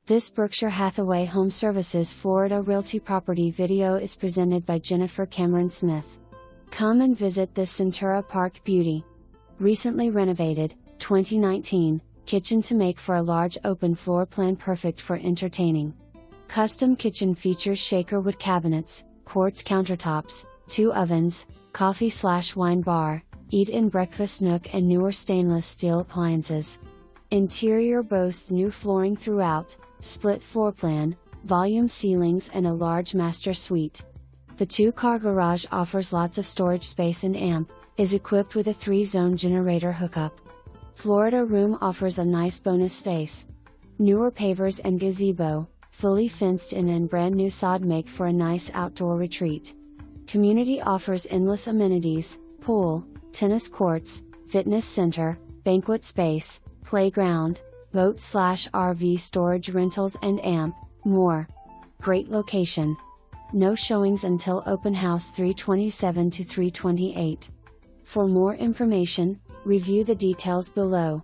This Berkshire Hathaway HomeServices Florida Realty property video is presented by Jennifer Cameron Smith. Come and visit this Centura Parc beauty. Recently renovated, 2019, kitchen to make for a large open floor plan perfect for entertaining. Custom kitchen features shaker wood cabinets, quartz countertops, 2 ovens, coffee/wine bar, eat-in breakfast nook and newer stainless steel appliances. Interior boasts new flooring throughout, split floor plan, volume ceilings and a large master suite. The 2-car garage offers lots of storage space and is equipped with a 3-zone generator hookup. Florida room offers a nice bonus space. Newer pavers and gazebo, fully fenced in and brand new sod make for a nice outdoor retreat. Community offers endless amenities, pool, tennis courts, fitness center, banquet space, playground, boat/RV storage rentals and more. Great location. No showings until open house 3/27 to 3/28. For more information, review the details below.